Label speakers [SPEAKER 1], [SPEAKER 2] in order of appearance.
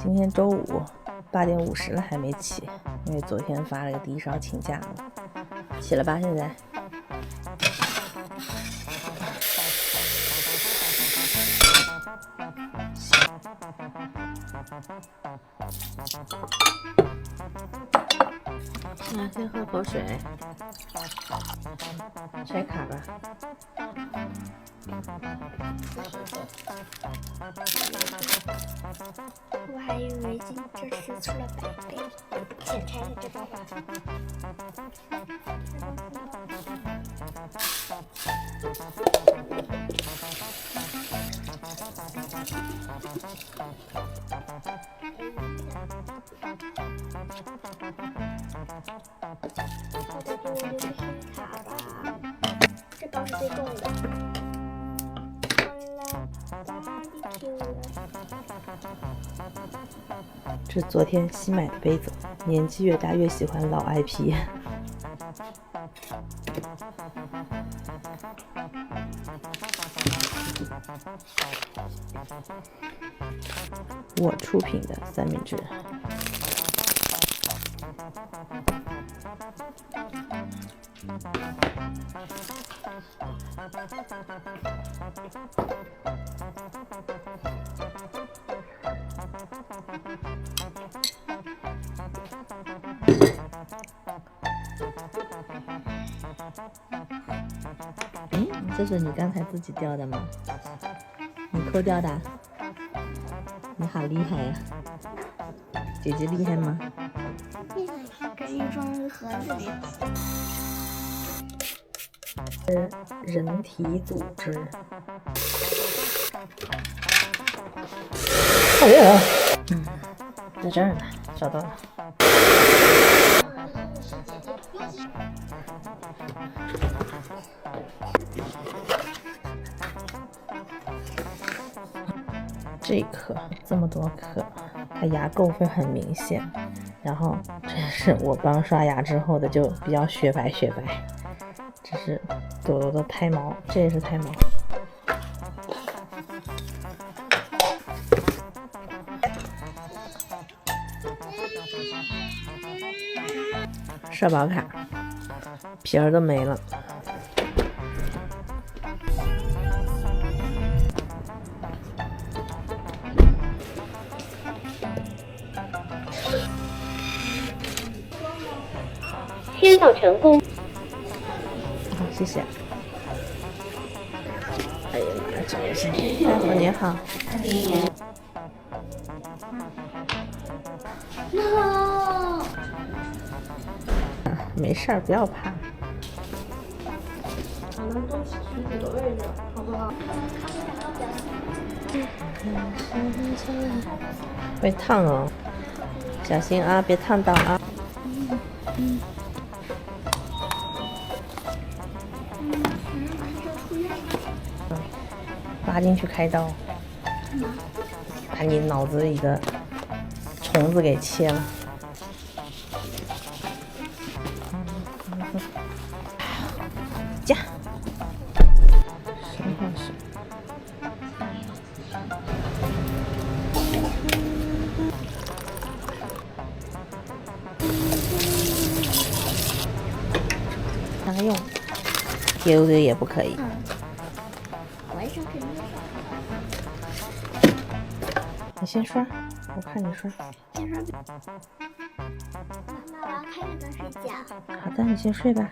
[SPEAKER 1] 今天周五8点50了还没起，因为昨天发了个低烧请假了。起了吧？现在先喝口水，拆卡吧。
[SPEAKER 2] 我还以为这次出了百倍，先拆了这个吧。我得给我留个新卡吧，这包是最重的。
[SPEAKER 1] 这是昨天新买的杯子，年纪越大越喜欢老 IP。我出品的三明治。这是你刚才自己掉的吗？你抠掉的？你好厉害呀！姐姐厉害吗？
[SPEAKER 2] 这是装一个盒子里。
[SPEAKER 1] 是人体组织。哎呀，在这儿呢，找到了。这一颗这么多颗，它牙垢会很明显。然后这是我刚刷牙之后的，就比较雪白。这是朵朵的胎毛，这也是胎毛。社保卡皮儿都没了。
[SPEAKER 3] 签到成功。
[SPEAKER 1] 好，谢谢。哎呀妈呀，真是！大夫您好。
[SPEAKER 2] No。
[SPEAKER 1] 没事儿，不要怕。
[SPEAKER 2] 我们都取几个位置，好不好？
[SPEAKER 1] 会烫哦，小心啊，别烫到啊。挖进去开刀，把你脑子里的虫子给切了。夹，什么好事？拿来用，丢丢也不可以。
[SPEAKER 2] 晚上肯定
[SPEAKER 1] 你先刷，我看你刷。
[SPEAKER 2] 先刷。妈妈，我要开着灯睡觉。
[SPEAKER 1] 好的，你先睡吧。